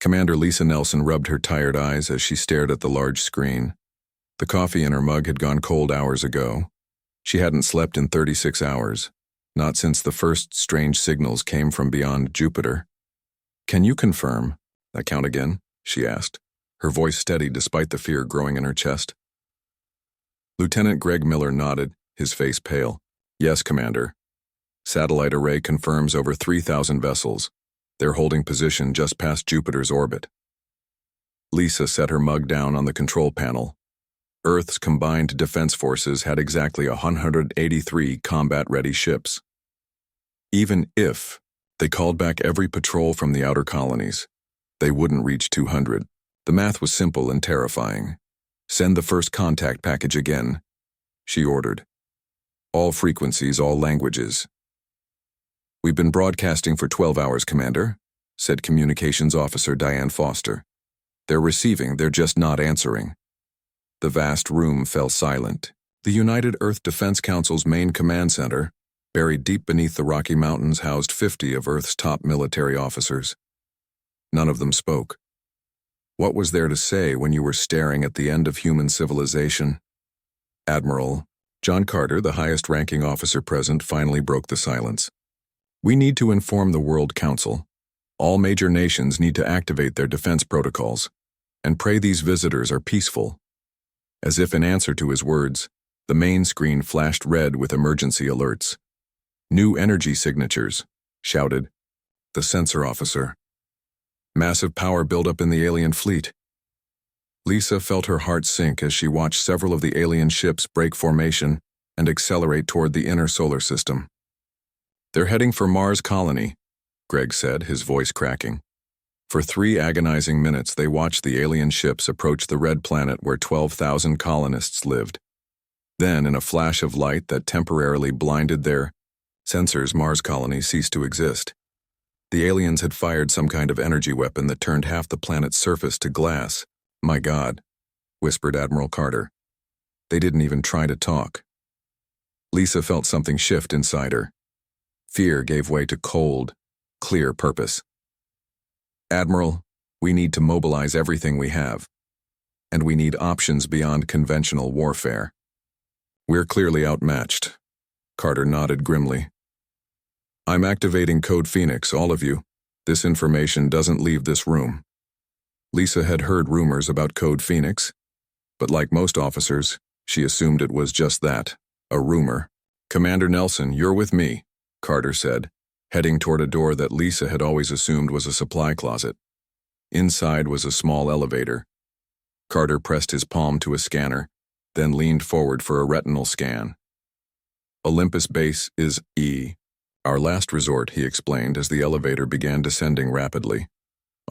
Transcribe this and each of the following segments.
Commander Lisa Nelson rubbed her tired eyes as she stared at the large screen. The coffee in her mug had gone cold hours ago. She hadn't slept in 36 hours, not since the first strange signals came from beyond Jupiter. "Can you confirm that count again?" she asked, her voice steady despite the fear growing in her chest. Lieutenant Greg Miller nodded, his face pale. "Yes, Commander. Satellite array confirms over 3,000 vessels. They're holding position just past Jupiter's orbit." Lisa set her mug down on the control panel. Earth's combined defense forces had exactly 183 combat-ready ships. Even if they called back every patrol from the outer colonies, they wouldn't reach 200. The math was simple and terrifying. "Send the first contact package again," she ordered. "All frequencies, all languages." "We've been broadcasting for 12 hours, Commander," said Communications Officer Diane Foster. "They're receiving, they're just not answering." The vast room fell silent. The United Earth Defense Council's main command center, buried deep beneath the Rocky Mountains, housed 50 of Earth's top military officers. None of them spoke. What was there to say when you were staring at the end of human civilization? Admiral John Carter, the highest-ranking officer present, finally broke the silence. "We need to inform the World Council. All major nations need to activate their defense protocols, and pray these visitors are peaceful." As if in answer to his words, the main screen flashed red with emergency alerts. "New energy signatures," shouted the sensor officer. "Massive power buildup in the alien fleet." Lisa felt her heart sink as she watched several of the alien ships break formation and accelerate toward the inner solar system. "They're heading for Mars colony," Greg said, his voice cracking. For 3 agonizing minutes they watched the alien ships approach the red planet where 12,000 colonists lived. Then, in a flash of light that temporarily blinded their sensors, Mars colony ceased to exist. The aliens had fired some kind of energy weapon that turned half the planet's surface to glass. "My God," whispered Admiral Carter. "They didn't even try to talk." Lisa felt something shift inside her. Fear gave way to cold, clear purpose. "Admiral, we need to mobilize everything we have. And we need options beyond conventional warfare. We're clearly outmatched." Carter nodded grimly. "I'm activating Code Phoenix, all of you. This information doesn't leave this room." Lisa had heard rumors about Code Phoenix, but like most officers, she assumed it was just that, a rumor. "Commander Nelson, you're with me," Carter said, heading toward a door that Lisa had always assumed was a supply closet. Inside was a small elevator. Carter pressed his palm to a scanner, then leaned forward for a retinal scan. "Olympus Base is E. Our last resort," he explained as the elevator began descending rapidly.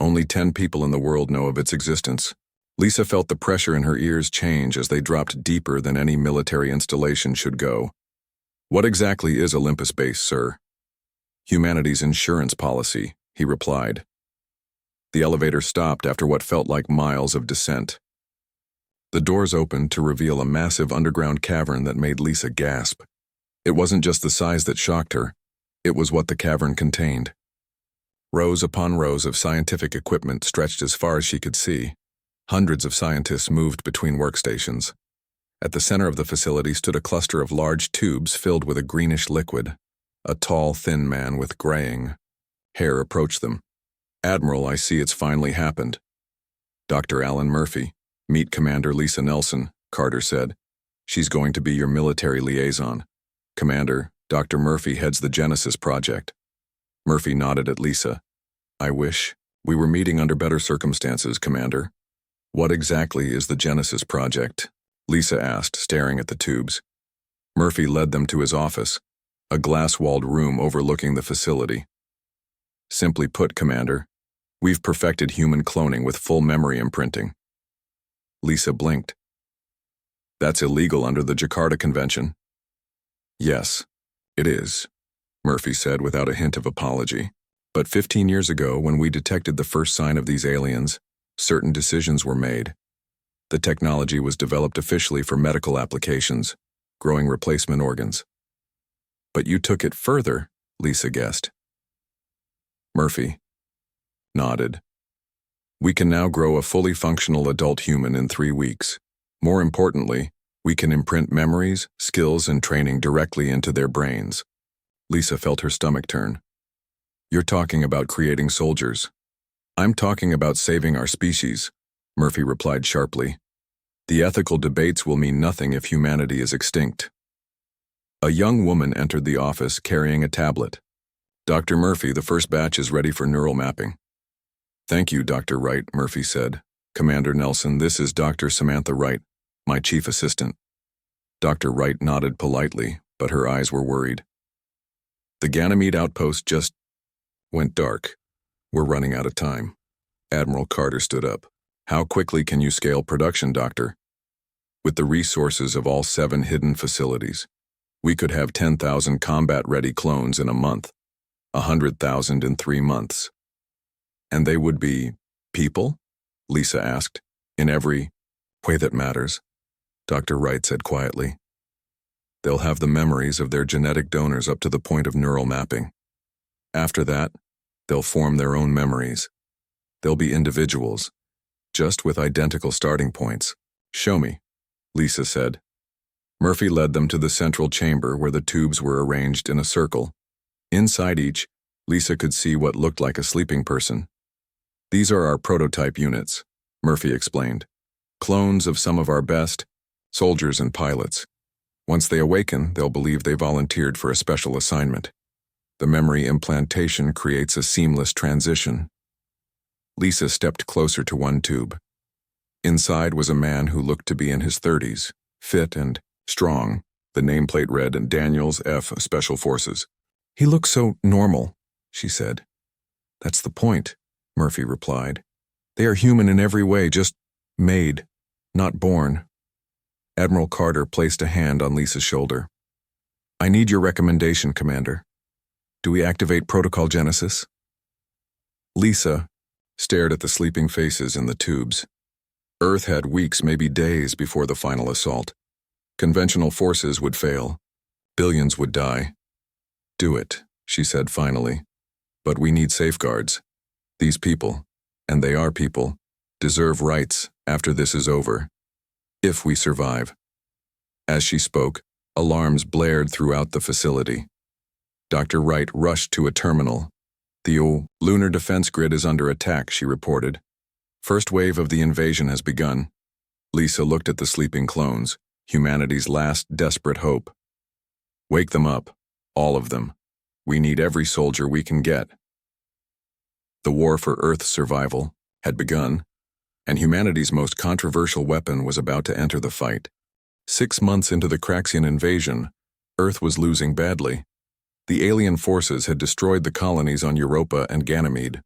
"Only 10 people in the world know of its existence." Lisa felt the pressure in her ears change as they dropped deeper than any military installation should go. "What exactly is Olympus Base, sir?" "Humanity's insurance policy," he replied. The elevator stopped after what felt like miles of descent. The doors opened to reveal a massive underground cavern that made Lisa gasp. It wasn't just the size that shocked her, it was what the cavern contained. Rows upon rows of scientific equipment stretched as far as she could see. Hundreds of scientists moved between workstations. At the center of the facility stood a cluster of large tubes filled with a greenish liquid. A tall, thin man with graying hair approached them. "Admiral, I see it's finally happened." "Dr. Alan Murphy, meet Commander Lisa Nelson," Carter said. "She's going to be your military liaison. Commander, Dr. Murphy heads the Genesis Project." Murphy nodded at Lisa. "I wish we were meeting under better circumstances, Commander." "What exactly is the Genesis Project?" Lisa asked, staring at the tubes. Murphy led them to his office, a glass-walled room overlooking the facility. "Simply put, Commander, we've perfected human cloning with full memory imprinting." Lisa blinked. "That's illegal under the Jakarta Convention." "Yes, it is," Murphy said without a hint of apology. "But 15 years ago, when we detected the first sign of these aliens, certain decisions were made. The technology was developed officially for medical applications, growing replacement organs." "But you took it further," Lisa guessed. Murphy nodded. We can now grow a fully functional adult human in 3 weeks. More importantly, we can imprint memories, skills, and training directly into their brains. Lisa felt her stomach turn. You're talking about creating soldiers. I'm talking about saving our species, Murphy replied sharply. The ethical debates will mean nothing if humanity is extinct. A young woman entered the office carrying a tablet. Dr. Murphy, the first batch is ready for neural mapping. Thank you, Dr. Wright, Murphy said. Commander Nelson, this is Dr. Samantha Wright, my chief assistant. Dr. Wright nodded politely, but her eyes were worried. The Ganymede outpost just went dark. We're running out of time. Admiral Carter stood up. How quickly can you scale production, Doctor? With the resources of all 7 hidden facilities, we could have 10,000 combat-ready clones in a month, 100,000 in 3 months. And they would be people? Lisa asked. In every way that matters, Dr. Wright said quietly. They'll have the memories of their genetic donors up to the point of neural mapping. After that, they'll form their own memories. They'll be individuals, just with identical starting points. Show me, Lisa said. Murphy led them to the central chamber where the tubes were arranged in a circle. Inside each, Lisa could see what looked like a sleeping person. These are our prototype units, Murphy explained. Clones of some of our best soldiers and pilots. Once they awaken, they'll believe they volunteered for a special assignment. The memory implantation creates a seamless transition. Lisa stepped closer to one tube. Inside was a man who looked to be in his 30s, fit and strong. The nameplate read, Daniels F. Special Forces. He looks so normal, she said. That's the point, Murphy replied. They are human in every way, just made, not born. Admiral Carter placed a hand on Lisa's shoulder. I need your recommendation, Commander. Do we activate Protocol Genesis? Lisa stared at the sleeping faces in the tubes. Earth had weeks, maybe days, before the final assault. Conventional forces would fail. Billions would die. Do it, she said finally. But we need safeguards. These people, and they are people, deserve rights after this is over. If we survive. As she spoke, alarms blared throughout the facility. Dr. Wright rushed to a terminal. The lunar defense grid is under attack, she reported. First wave of the invasion has begun. Lisa looked at the sleeping clones, humanity's last desperate hope. Wake them up, all of them. We need every soldier we can get. The war for Earth's survival had begun, and humanity's most controversial weapon was about to enter the fight. 6 months into the Craxian invasion, Earth was losing badly. The alien forces had destroyed the colonies on Europa and Ganymede.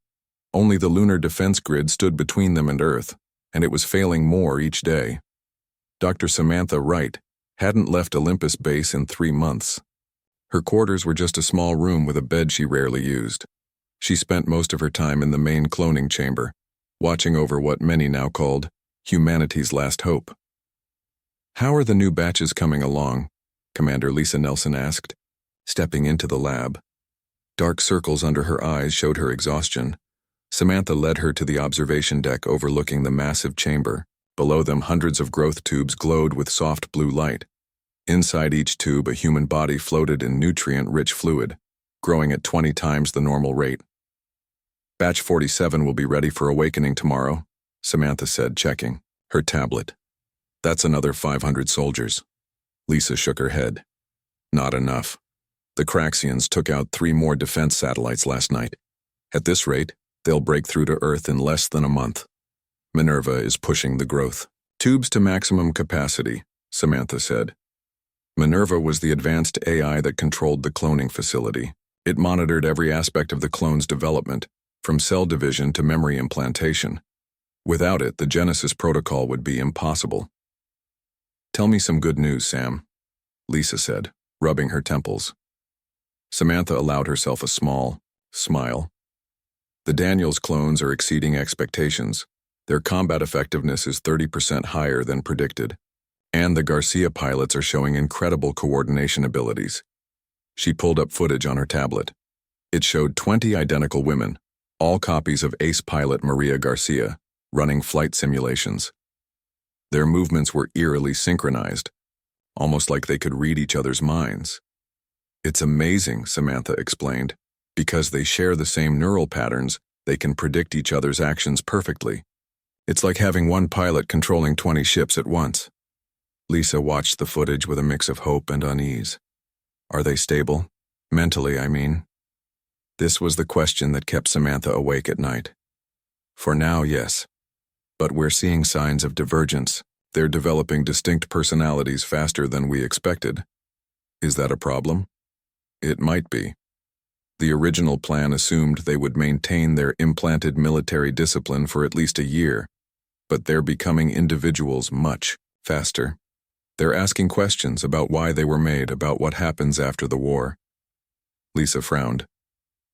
Only the lunar defense grid stood between them and Earth, and it was failing more each day. Dr. Samantha Wright hadn't left Olympus base in 3 months. Her quarters were just a small room with a bed she rarely used. She spent most of her time in the main cloning chamber, watching over what many now called humanity's last hope. How are the new batches coming along? Commander Lisa Nelson asked, stepping into the lab. Dark circles under her eyes showed her exhaustion. Samantha led her to the observation deck overlooking the massive chamber. Below them, hundreds of growth tubes glowed with soft blue light. Inside each tube, a human body floated in nutrient-rich fluid, growing at 20 times the normal rate. Batch 47 will be ready for awakening tomorrow, Samantha said, checking her tablet. That's another 500 soldiers. Lisa shook her head. Not enough. The Craxians took out 3 more defense satellites last night. At this rate, they'll break through to Earth in less than a month. Minerva is pushing the growth. Tubes to maximum capacity, Samantha said. Minerva was the advanced AI that controlled the cloning facility. It monitored every aspect of the clone's development, from cell division to memory implantation. Without it, the Genesis protocol would be impossible. Tell me some good news, Sam, Lisa said, rubbing her temples. Samantha allowed herself a small smile. The Daniels clones are exceeding expectations. Their combat effectiveness is 30% higher than predicted. And the Garcia pilots are showing incredible coordination abilities. She pulled up footage on her tablet. It showed 20 identical women, all copies of ace pilot Maria Garcia, running flight simulations. Their movements were eerily synchronized, almost like they could read each other's minds. It's amazing, Samantha explained. Because they share the same neural patterns, they can predict each other's actions perfectly. It's like having one pilot controlling 20 ships at once. Lisa watched the footage with a mix of hope and unease. Are they stable? Mentally, I mean. This was the question that kept Samantha awake at night. For now, yes. But we're seeing signs of divergence. They're developing distinct personalities faster than we expected. Is that a problem? It might be. The original plan assumed they would maintain their implanted military discipline for at least a year, but they're becoming individuals much faster. They're asking questions about why they were made, about what happens after the war. Lisa frowned.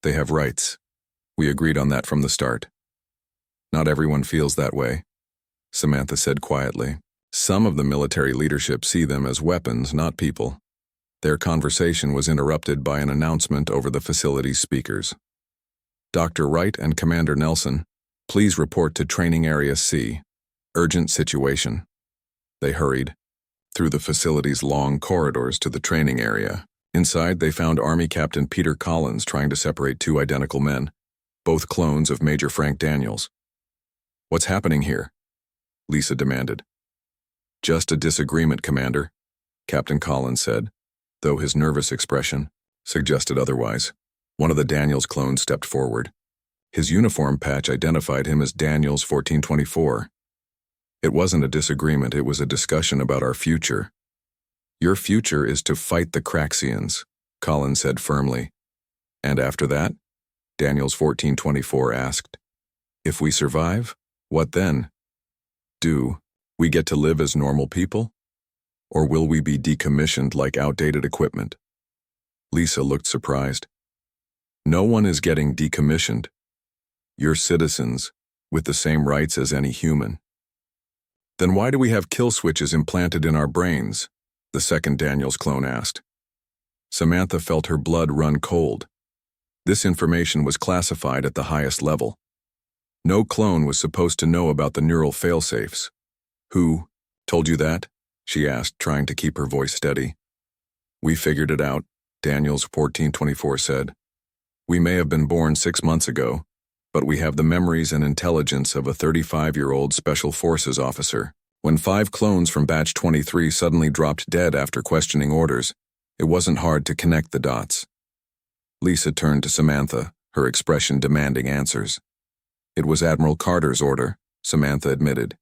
They have rights. We agreed on that from the start. Not everyone feels that way, Samantha said quietly. Some of the military leadership see them as weapons, not people. Their conversation was interrupted by an announcement over the facility's speakers. Dr. Wright and Commander Nelson, please report to Training Area C. Urgent situation. They hurried through the facility's long corridors to the training area. Inside, they found Army Captain Peter Collins trying to separate two identical men, both clones of Major Frank Daniels. What's happening here? Lisa demanded. Just a disagreement, Commander, Captain Collins said, though his nervous expression suggested otherwise. One of the Daniels clones stepped forward. His uniform patch identified him as Daniels 1424. It wasn't a disagreement, it was a discussion about our future. Your future is to fight the Craxians, Collins said firmly. And after that? Daniels 1424 asked. If we survive, what then? Do we get to live as normal people? Or will we be decommissioned like outdated equipment? Lisa looked surprised. No one is getting decommissioned. You're citizens, with the same rights as any human. Then why do we have kill switches implanted in our brains? The second Daniels clone asked. Samantha felt her blood run cold. This information was classified at the highest level. No clone was supposed to know about the neural failsafes. Who told you that? She asked, trying to keep her voice steady. We figured it out, Daniels 1424 said. We may have been born 6 months ago, but we have the memories and intelligence of a 35-year-old Special Forces officer. When 5 clones from Batch 23 suddenly dropped dead after questioning orders, it wasn't hard to connect the dots. Lisa turned to Samantha, her expression demanding answers. It was Admiral Carter's order, Samantha admitted.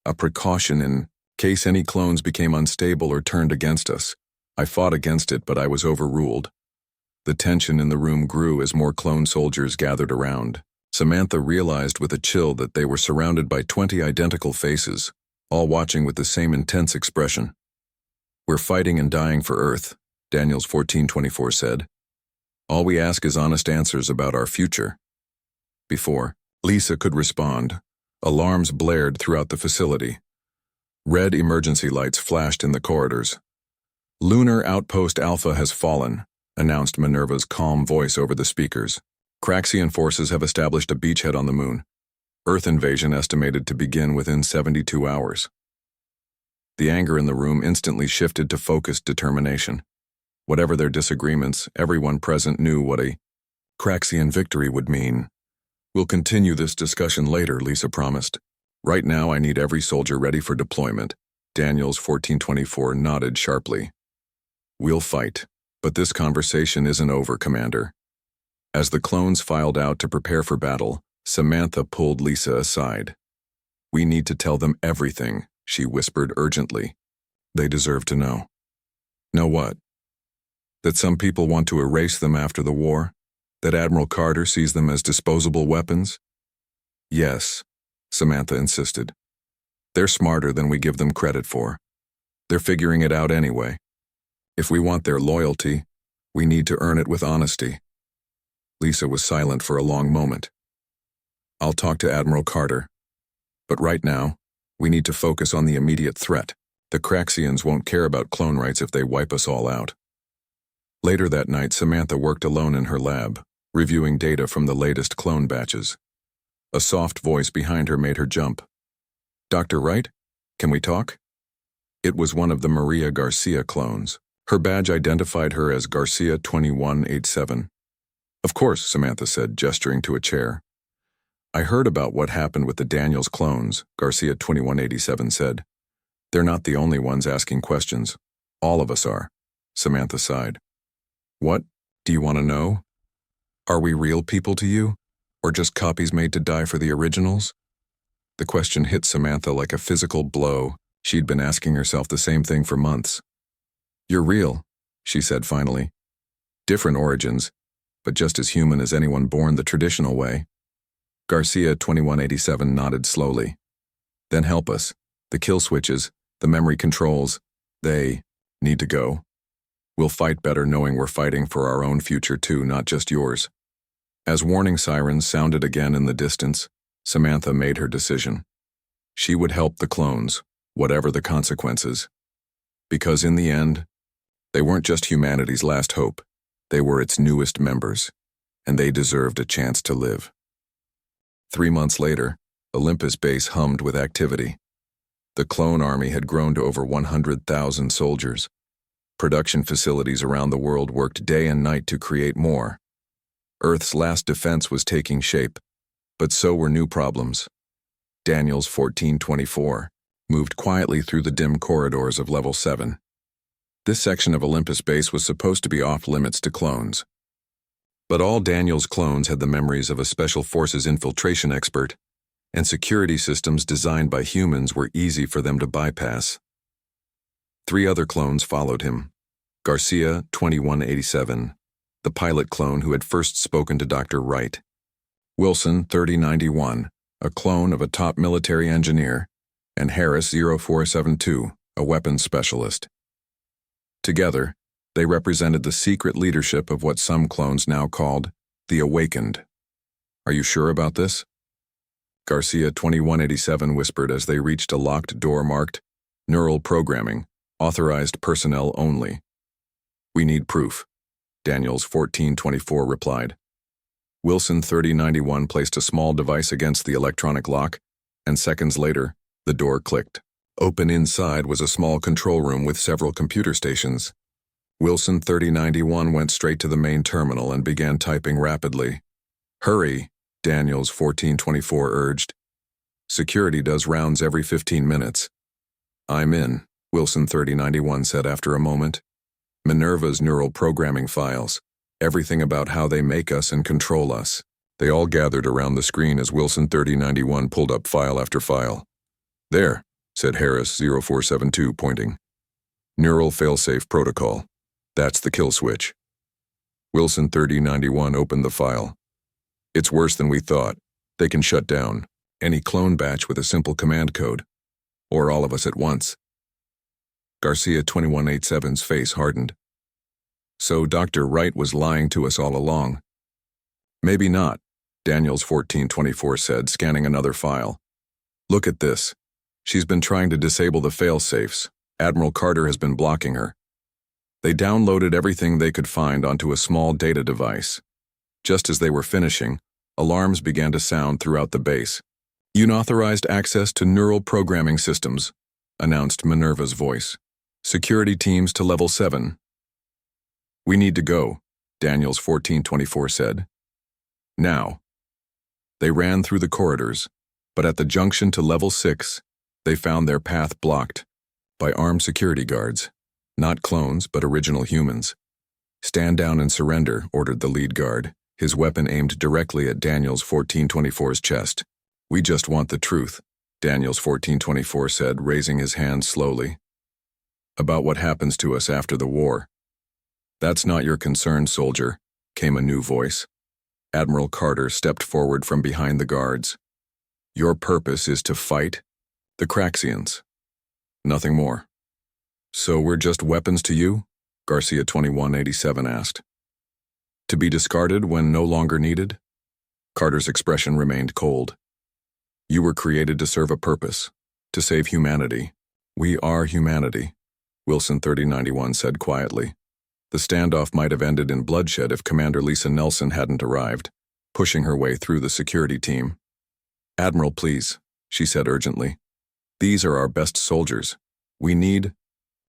A precaution in case any clones became unstable or turned against us. I fought against it, but I was overruled. The tension in the room grew as more clone soldiers gathered around. Samantha realized with a chill that they were surrounded by 20 identical faces, all watching with the same intense expression. We're fighting and dying for Earth, Daniels 1424 said. All we ask is honest answers about our future. Before Lisa could respond, alarms blared throughout the facility. Red emergency lights flashed in the corridors. Lunar Outpost Alpha has fallen, announced Minerva's calm voice over the speakers. Craxian forces have established a beachhead on the moon. Earth invasion estimated to begin within 72 hours. The anger in the room instantly shifted to focused determination. Whatever their disagreements, everyone present knew what a Craxian victory would mean. We'll continue this discussion later, Lisa promised. Right now I need every soldier ready for deployment. Daniels 1424 nodded sharply. We'll fight, but this conversation isn't over, Commander. As the clones filed out to prepare for battle, Samantha pulled Lisa aside. We need to tell them everything, she whispered urgently. They deserve to know. Know what? That some people want to erase them after the war? That Admiral Carter sees them as disposable weapons? Yes, Samantha insisted. They're smarter than we give them credit for. They're figuring it out anyway. If we want their loyalty, we need to earn it with honesty. Lisa was silent for a long moment. I'll talk to Admiral Carter. But right now, we need to focus on the immediate threat. The Craxians won't care about clone rights if they wipe us all out. Later that night, Samantha worked alone in her lab, reviewing data from the latest clone batches. A soft voice behind her made her jump. "Dr. Wright, can we talk?" It was one of the Maria Garcia clones. Her badge identified her as Garcia 2187. "Of course," Samantha said, gesturing to a chair. "I heard about what happened with the Daniels clones," Garcia 2187 said. "They're not the only ones asking questions. All of us are." Samantha sighed. "What? Do you want to know? Are we real people to you? Or just copies made to die for the originals?" The question hit Samantha like a physical blow. She'd been asking herself the same thing for months. "You're real," she said finally. "Different origins, but just as human as anyone born the traditional way." Garcia 2187 nodded slowly. "Then help us. The kill switches, the memory controls, they need to go. We'll fight better knowing we're fighting for our own future too, not just yours." As warning sirens sounded again in the distance, Samantha made her decision. She would help the clones, whatever the consequences. Because in the end, they weren't just humanity's last hope, they were its newest members, and they deserved a chance to live. 3 months later, Olympus Base hummed with activity. The clone army had grown to over 100,000 soldiers. Production facilities around the world worked day and night to create more. Earth's last defense was taking shape, but so were new problems. Daniels 1424 moved quietly through the dim corridors of Level 7. This section of Olympus Base was supposed to be off-limits to clones. But all Daniels clones had the memories of a Special Forces infiltration expert, and security systems designed by humans were easy for them to bypass. 3 other clones followed him. Garcia 2187, the pilot clone who had first spoken to Dr. Wright. Wilson 3091, a clone of a top military engineer, and Harris 0472, a weapons specialist. Together, they represented the secret leadership of what some clones now called the Awakened. "Are you sure about this?" Garcia 2187 whispered as they reached a locked door marked Neural Programming, Authorized Personnel Only. "We need proof," Daniels 1424 replied. Wilson 3091 placed a small device against the electronic lock, and seconds later, the door clicked. Open inside was a small control room with several computer stations. Wilson 3091 went straight to the main terminal and began typing rapidly. "Hurry," Daniels 1424 urged. "Security does rounds every 15 minutes. "I'm in," Wilson 3091 said after a moment. "Minerva's neural programming files. Everything about how they make us and control us." They all gathered around the screen as Wilson 3091 pulled up file after file. "There," said Harris 0472, pointing. "Neural failsafe protocol. That's the kill switch." Wilson 3091 opened the file. "It's worse than we thought. They can shut down any clone batch with a simple command code. Or all of us at once." Garcia 2187's face hardened. "So Dr. Wright was lying to us all along." "Maybe not," Daniels 1424 said, scanning another file. "Look at this. She's been trying to disable the fail-safes. Admiral Carter has been blocking her." They downloaded everything they could find onto a small data device. Just as they were finishing, alarms began to sound throughout the base. "Unauthorized access to neural programming systems," announced Minerva's voice. "Security teams to Level 7. "We need to go," Daniels 1424 said. "Now." They ran through the corridors, but at the junction to Level 6, they found their path blocked by armed security guards. Not clones, but original humans. "Stand down and surrender," ordered the lead guard, his weapon aimed directly at Daniels 1424's chest. "We just want the truth," Daniels 1424 said, raising his hand slowly. "About what happens to us after the war." "That's not your concern, soldier," came a new voice. Admiral Carter stepped forward from behind the guards. "Your purpose is to fight the Craxians. Nothing more." "So we're just weapons to you?" Garcia 2187 asked. "To be discarded when no longer needed?" Carter's expression remained cold. "You were created to serve a purpose, to save humanity. We are humanity," Wilson 3091 said quietly. The standoff might have ended in bloodshed if Commander Lisa Nelson hadn't arrived, pushing her way through the security team. Admiral, please, she said urgently. These are our best soldiers. We need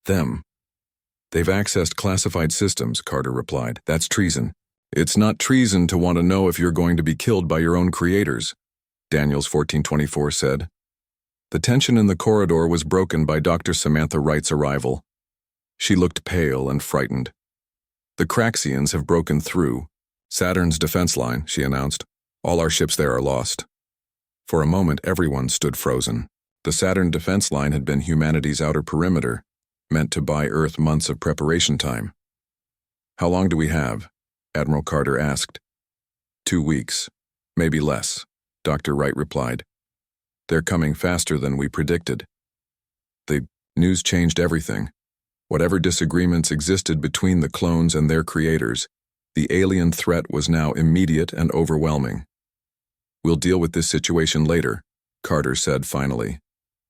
them. They've accessed classified systems, Carter replied. That's treason. It's not treason to want to know if you're going to be killed by your own creators, Daniels 1424 said. The tension in the corridor was broken by Dr. Samantha Wright's arrival. She looked pale and frightened. The Craxians have broken through Saturn's defense line, she announced. All our ships there are lost. For a moment, everyone stood frozen. The Saturn defense line had been humanity's outer perimeter, meant to buy Earth months of preparation time. How long do we have? Admiral Carter asked. 2 weeks, maybe less, Dr. Wright replied. They're coming faster than we predicted. The news changed everything. Whatever disagreements existed between the clones and their creators, the alien threat was now immediate and overwhelming. We'll deal with this situation later, Carter said finally.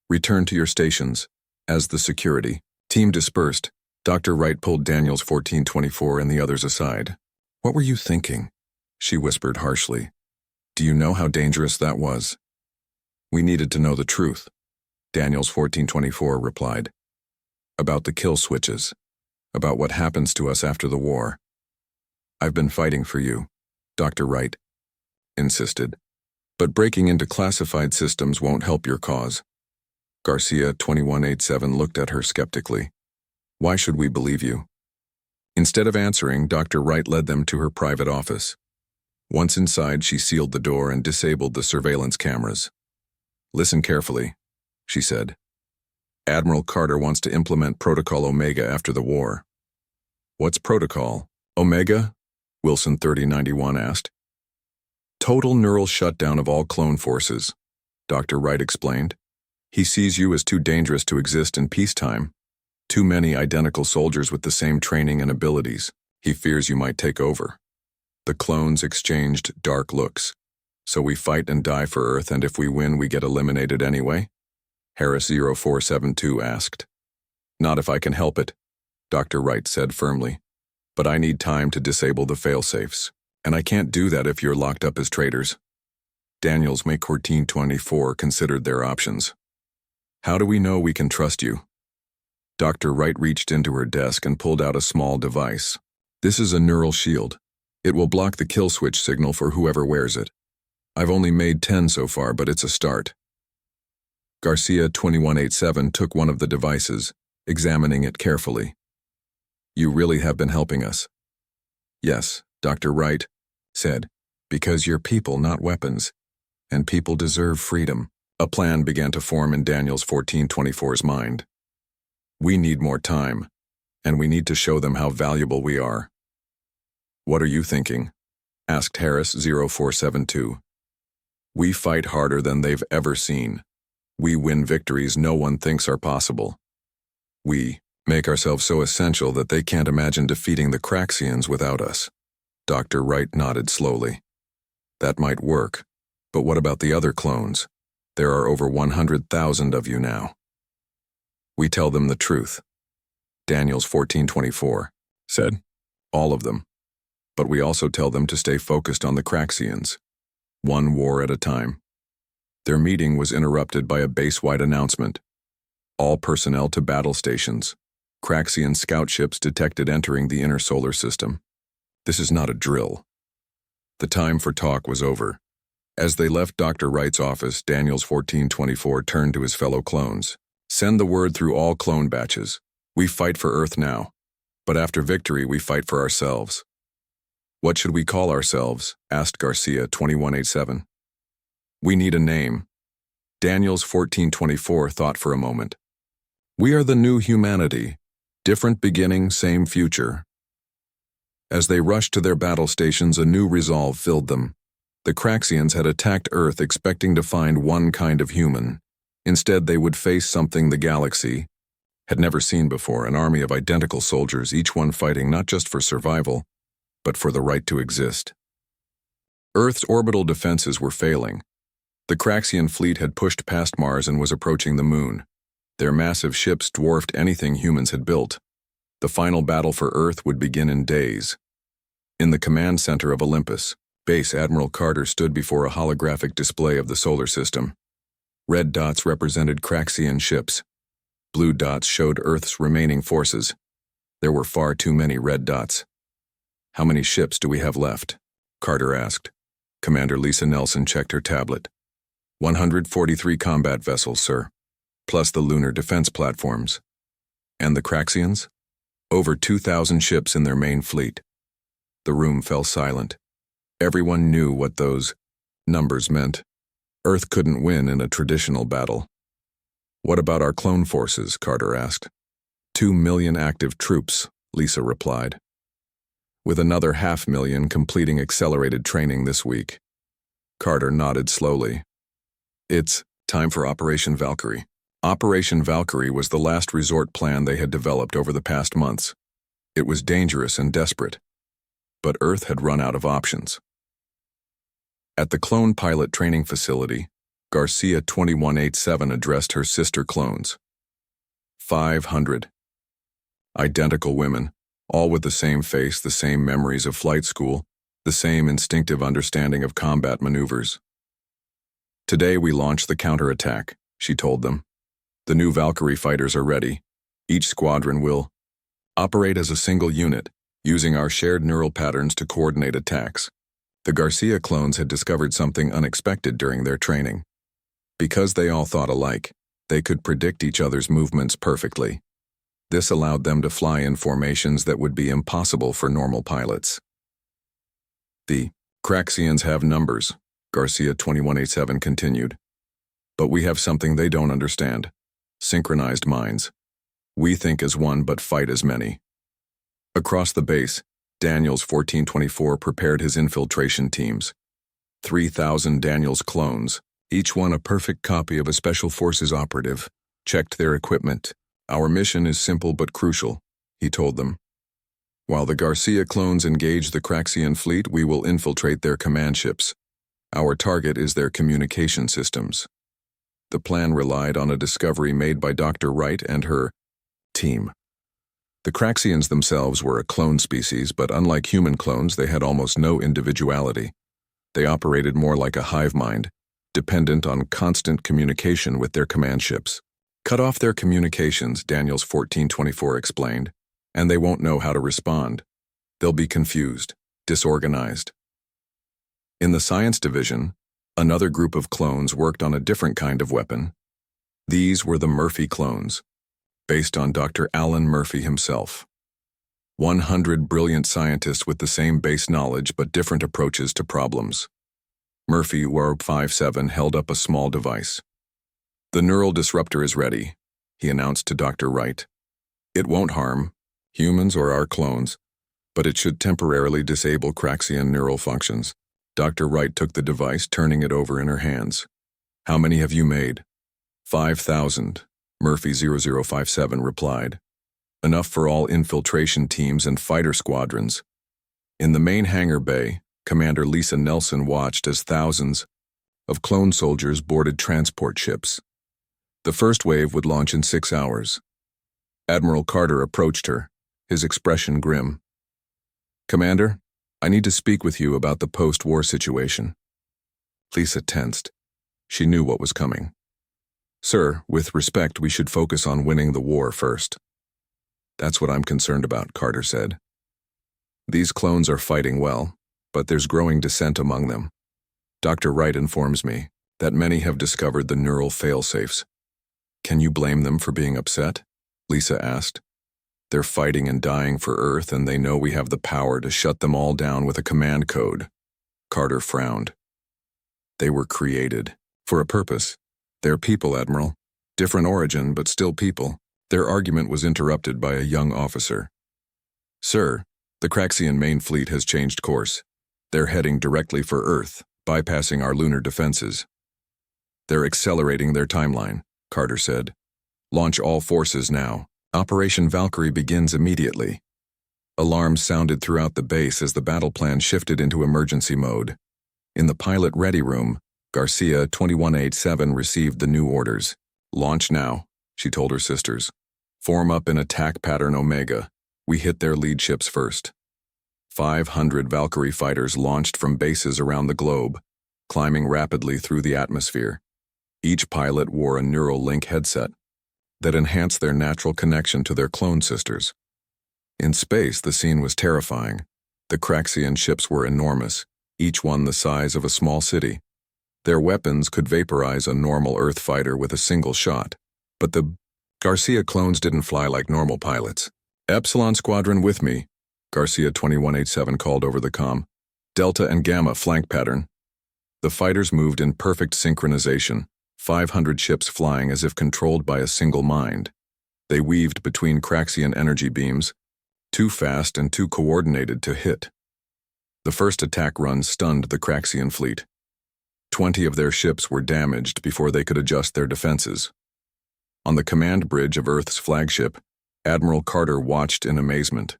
Return to your stations. As the security team dispersed, Dr. Wright pulled Daniels 1424 and the others aside. What were you thinking? She whispered harshly. Do you know how dangerous that was? We needed to know the truth, Daniels 1424 replied. About the kill switches. About what happens to us after the war. I've been fighting for you, Dr. Wright insisted. But breaking into classified systems won't help your cause. Garcia 2187 looked at her skeptically. Why should we believe you? Instead of answering, Dr. Wright led them to her private office. Once inside, she sealed the door and disabled the surveillance cameras. Listen carefully, she said. Admiral Carter wants to implement Protocol Omega after the war. What's Protocol Omega? Wilson 3091 asked. Total neural shutdown of all clone forces, Dr. Wright explained. He sees you as too dangerous to exist in peacetime. Too many identical soldiers with the same training and abilities. He fears you might take over. The clones exchanged dark looks. So we fight and die for Earth, and if we win, we get eliminated anyway? Harris 0472 asked. Not if I can help it, Dr. Wright said firmly. But I need time to disable the failsafes, and I can't do that if you're locked up as traitors. Daniels Make 1424 considered their options. How do we know we can trust you? Dr. Wright reached into her desk and pulled out a small device. This is a neural shield. It will block the kill switch signal for whoever wears it. I've only made 10 so far, but it's a start. Garcia 2187 took one of the devices, examining it carefully. You really have been helping us. Yes, Dr. Wright said, because you're people, not weapons, and people deserve freedom. A plan began to form in Daniels 1424's mind. We need more time, and we need to show them how valuable we are. What are you thinking? Asked Harris 0472. We fight harder than they've ever seen. We win victories no one thinks are possible. We make ourselves so essential that they can't imagine defeating the Craxians without us. Dr. Wright nodded slowly. That might work, but what about the other clones? There are over 100,000 of you now. We tell them the truth, Daniels 1424 said. All of them. But we also tell them to stay focused on the Craxians, one war at a time. Their meeting was interrupted by a base-wide announcement. All personnel to battle stations. Craxian scout ships detected entering the inner solar system. This is not a drill. The time for talk was over. As they left Dr. Wright's office, Daniels 1424 turned to his fellow clones. Send the word through all clone batches. We fight for Earth now, but after victory we fight for ourselves. What should we call ourselves? Asked Garcia 2187. We need a name. Daniels 1424 thought for a moment. We are the new humanity. Different beginning, same future. As they rushed to their battle stations, a new resolve filled them. The Craxians had attacked Earth expecting to find one kind of human. Instead, they would face something the galaxy had never seen before, an army of identical soldiers, each one fighting not just for survival, but for the right to exist. Earth's orbital defenses were failing. The Craxian fleet had pushed past Mars and was approaching the Moon. Their massive ships dwarfed anything humans had built. The final battle for Earth would begin in days. In the command center of Olympus, Base Admiral Carter stood before a holographic display of the solar system. Red dots represented Craxian ships. Blue dots showed Earth's remaining forces. There were far too many red dots. "How many ships do we have left?" Carter asked. Commander Lisa Nelson checked her tablet. 143 combat vessels, sir, plus the lunar defense platforms. And the Craxians? Over 2,000 ships in their main fleet. The room fell silent. Everyone knew what those numbers meant. Earth couldn't win in a traditional battle. "What about our clone forces?" Carter asked. 2 million active troops, Lisa replied, with another 500,000 completing accelerated training this week. Carter nodded slowly. "It's time for Operation Valkyrie." Operation Valkyrie was the last resort plan they had developed over the past months. It was dangerous and desperate, but Earth had run out of options. At the clone pilot training facility, Garcia 2187 addressed her sister clones. 500. Identical women, all with the same face, the same memories of flight school, the same instinctive understanding of combat maneuvers. "Today we launch the counterattack," she told them. "The new Valkyrie fighters are ready. Each squadron will operate as a single unit, using our shared neural patterns to coordinate attacks." The Garcia clones had discovered something unexpected during their training. Because they all thought alike, they could predict each other's movements perfectly. This allowed them to fly in formations that would be impossible for normal pilots. "The Craxians have numbers," Garcia 2187 continued. "But we have something they don't understand. Synchronized minds. We think as one but fight as many." Across the base, Daniels 1424 prepared his infiltration teams. 3,000 Daniels clones, each one a perfect copy of a Special Forces operative, checked their equipment. "Our mission is simple but crucial," he told them. "While the Garcia clones engage the Craxian fleet, we will infiltrate their command ships. Our target is their communication systems." The plan relied on a discovery made by Dr. Wright and her team. The Craxians themselves were a clone species, but unlike human clones, they had almost no individuality. They operated more like a hive mind, dependent on constant communication with their command ships. "Cut off their communications," Daniels 1424 explained, "and they won't know how to respond. They'll be confused, disorganized." In the science division, another group of clones worked on a different kind of weapon. These were the Murphy clones, based on Dr. Alan Murphy himself. 100 brilliant scientists with the same base knowledge but different approaches to problems. Murphy War 57 held up a small device. "The neural disruptor is ready," he announced to Dr. Wright. "It won't harm humans or our clones, but it should temporarily disable Craxian neural functions." Dr. Wright took the device, turning it over in her hands. "How many have you made?" 5,000, Murphy 0057 replied. "Enough for all infiltration teams and fighter squadrons." In the main hangar bay, Commander Lisa Nelson watched as thousands of clone soldiers boarded transport ships. The first wave would launch in 6 hours. Admiral Carter approached her, his expression grim. "Commander, I need to speak with you about the post-war situation." Lisa tensed. She knew what was coming. "Sir, with respect, we should focus on winning the war first." "That's what I'm concerned about," Carter said. "These clones are fighting well, but there's growing dissent among them. Dr. Wright informs me that many have discovered the neural failsafes." "Can you blame them for being upset?" Lisa asked. "They're fighting and dying for Earth, and they know we have the power to shut them all down with a command code." Carter frowned. "They were created for a purpose. They're people, Admiral. Different origin, but still people." Their argument was interrupted by a young officer. "Sir, the Craxian main fleet has changed course. They're heading directly for Earth, bypassing our lunar defenses." "They're accelerating their timeline," Carter said. "Launch all forces now. Operation Valkyrie begins immediately." Alarms sounded throughout the base as the battle plan shifted into emergency mode. In the pilot ready room, Garcia 2187 received the new orders. "Launch now," she told her sisters. "Form up in attack pattern Omega. We hit their lead ships first." 500 Valkyrie fighters launched from bases around the globe, climbing rapidly through the atmosphere. Each pilot wore a neural link headset that enhanced their natural connection to their clone sisters. In space, the scene was terrifying. The Craxian ships were enormous, each one the size of a small city. Their weapons could vaporize a normal Earth fighter with a single shot. But the Garcia clones didn't fly like normal pilots. "Epsilon Squadron with me," Garcia 2187 called over the comm. "Delta and Gamma flank pattern." The fighters moved in perfect synchronization, 500 ships flying as if controlled by a single mind. They weaved between Craxian energy beams, too fast and too coordinated to hit. The first attack run stunned the Craxian fleet. 20 of their ships were damaged before they could adjust their defenses. On the command bridge of Earth's flagship, Admiral Carter watched in amazement.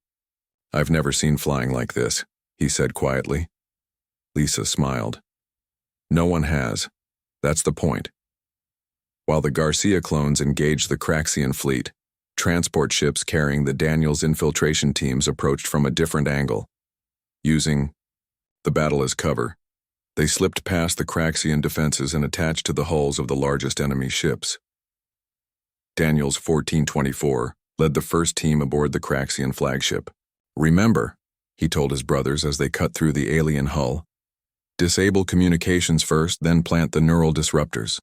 "I've never seen flying like this," he said quietly. Lisa smiled. "No one has. That's the point." While the Garcia clones engaged the Craxian fleet, transport ships carrying the Daniels infiltration teams approached from a different angle. Using the battle as cover, they slipped past the Craxian defenses and attached to the hulls of the largest enemy ships. Daniels 1424 led the first team aboard the Craxian flagship. "Remember," he told his brothers as they cut through the alien hull, "disable communications first, then plant the neural disruptors."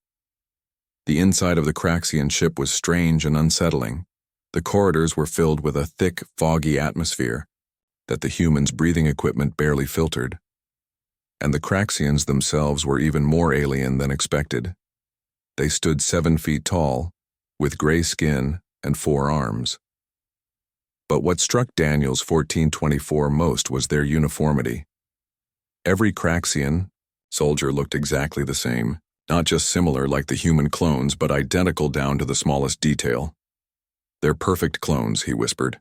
The inside of the Craxian ship was strange and unsettling. The corridors were filled with a thick, foggy atmosphere that the humans' breathing equipment barely filtered. And the Craxians themselves were even more alien than expected. They stood 7 feet tall, with gray skin and 4 arms. But what struck Daniels 1424 most was their uniformity. Every Craxian soldier looked exactly the same, not just similar like the human clones, but identical down to the smallest detail. "They're perfect clones," he whispered.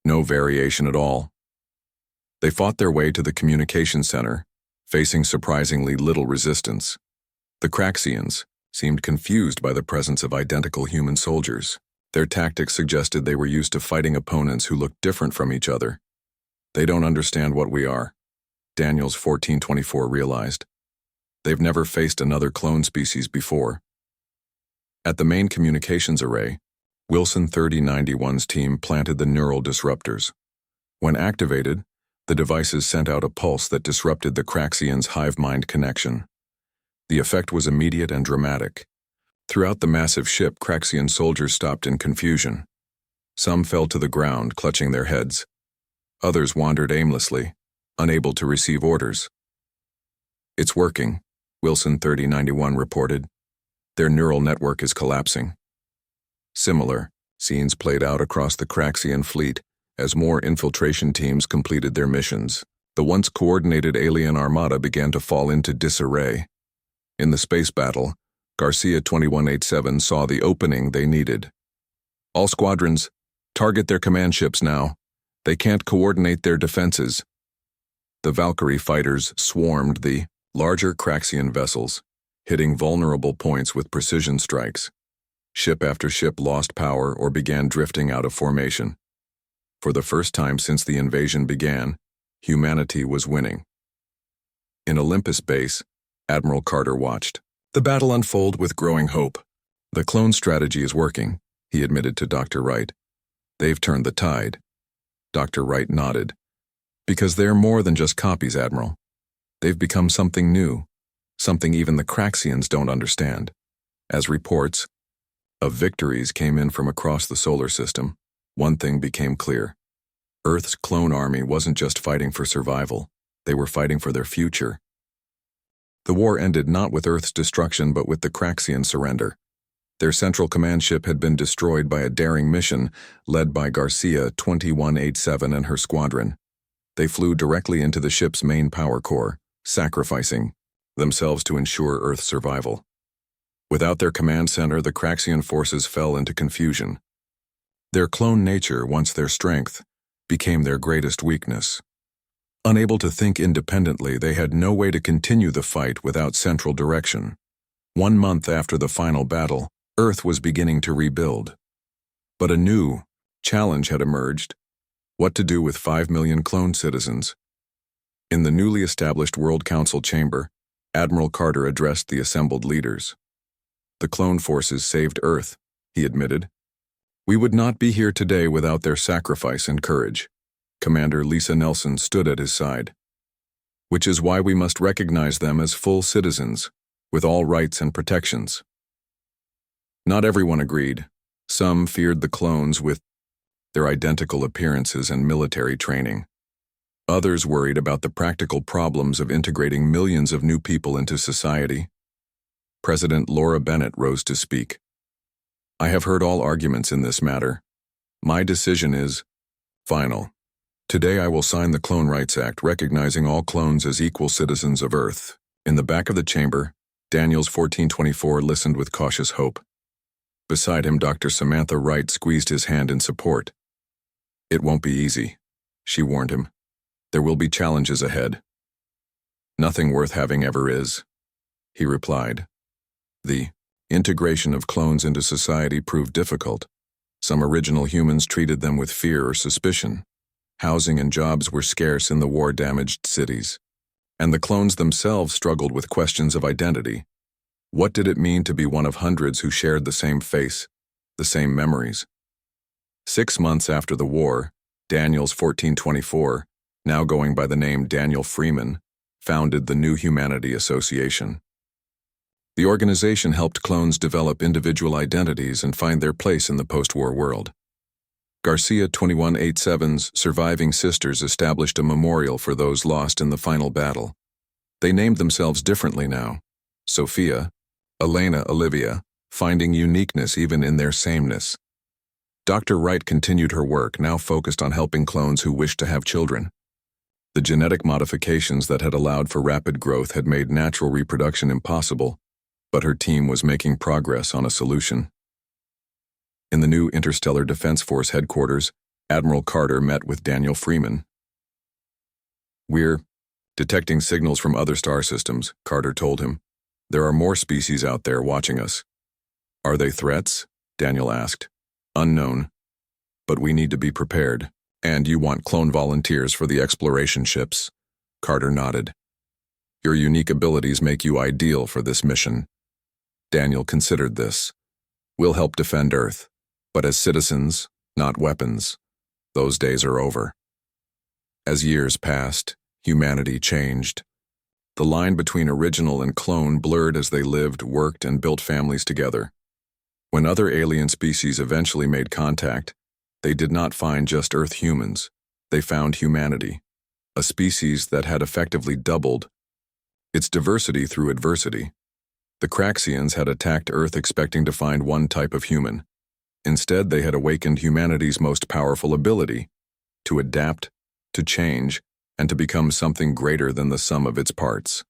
"No variation at all." They fought their way to the communication center, facing surprisingly little resistance. The Craxians seemed confused by the presence of identical human soldiers. Their tactics suggested they were used to fighting opponents who looked different from each other. "They don't understand what we are," Daniels 1424 realized. "They've never faced another clone species before." At the main communications array, Wilson 3091's team planted the neural disruptors. When activated, the devices sent out a pulse that disrupted the Craxians' hive-mind connection. The effect was immediate and dramatic. Throughout the massive ship, Craxian soldiers stopped in confusion. Some fell to the ground, clutching their heads. Others wandered aimlessly, unable to receive orders. "It's working," Wilson 3091 reported. "Their neural network is collapsing." Similar scenes played out across the Craxian fleet as more infiltration teams completed their missions. The once coordinated alien armada began to fall into disarray. In the space battle, Garcia 2187 saw the opening they needed. "All squadrons, target their command ships now. They can't coordinate their defenses." The Valkyrie fighters swarmed the larger Craxian vessels, hitting vulnerable points with precision strikes. Ship after ship lost power or began drifting out of formation. For the first time since the invasion began, humanity was winning. In Olympus Base, Admiral Carter watched the battle unfold with growing hope. "The clone strategy is working," he admitted to Dr. Wright. "They've turned the tide." Dr. Wright nodded. "Because they're more than just copies, Admiral. They've become something new, something even the Craxians don't understand." As reports of victories came in from across the solar system, one thing became clear. Earth's clone army wasn't just fighting for survival, they were fighting for their future. The war ended not with Earth's destruction but with the Craxian surrender. Their central command ship had been destroyed by a daring mission led by Garcia 2187 and her squadron. They flew directly into the ship's main power core, sacrificing themselves to ensure Earth's survival. Without their command center, the Craxian forces fell into confusion. Their clone nature, once their strength, became their greatest weakness. Unable to think independently, they had no way to continue the fight without central direction. 1 month after the final battle, Earth was beginning to rebuild. But a new challenge had emerged: what to do with 5 million clone citizens In the newly established World Council chamber, Admiral Carter addressed the assembled leaders. "The clone forces saved Earth," he admitted. "We would not be here today without their sacrifice and courage." Commander Lisa Nelson stood at his side. "Which is why we must recognize them as full citizens, with all rights and protections." Not everyone agreed. Some feared the clones with their identical appearances and military training. Others worried about the practical problems of integrating millions of new people into society. President Laura Bennett rose to speak. "I have heard all arguments in this matter. My decision is final. Today I will sign the Clone Rights Act recognizing all clones as equal citizens of Earth." In the back of the chamber, Daniels 1424 listened with cautious hope. Beside him, Dr. Samantha Wright squeezed his hand in support. "It won't be easy," she warned him. "There will be challenges ahead." "Nothing worth having ever is," he replied. The integration of clones into society proved difficult. Some original humans treated them with fear or suspicion. Housing and jobs were scarce in the war-damaged cities. And the clones themselves struggled with questions of identity. What did it mean to be one of hundreds who shared the same face, the same memories? 6 months after the war, Daniels 1424, now going by the name Daniel Freeman, founded the New Humanity Association. The organization helped clones develop individual identities and find their place in the post-war world. Garcia 2187's surviving sisters established a memorial for those lost in the final battle. They named themselves differently now: Sophia, Elena, Olivia, finding uniqueness even in their sameness. Dr. Wright continued her work, now focused on helping clones who wished to have children. The genetic modifications that had allowed for rapid growth had made natural reproduction impossible, but her team was making progress on a solution. In the new Interstellar Defense Force headquarters, Admiral Carter met with Daniel Freeman. "We're detecting signals from other star systems," Carter told him. "There are more species out there watching us." "Are they threats?" Daniel asked. "Unknown. But we need to be prepared." "And you want clone volunteers for the exploration ships?" Carter nodded. "Your unique abilities make you ideal for this mission." Daniel considered this. "We'll help defend Earth, but as citizens, not weapons. Those days are over." As years passed, humanity changed. The line between original and clone blurred as they lived, worked, and built families together. When other alien species eventually made contact, they did not find just Earth humans. They found humanity, a species that had effectively doubled its diversity through adversity. The Craxians had attacked Earth expecting to find one type of human. Instead, they had awakened humanity's most powerful ability: to adapt, to change, and to become something greater than the sum of its parts.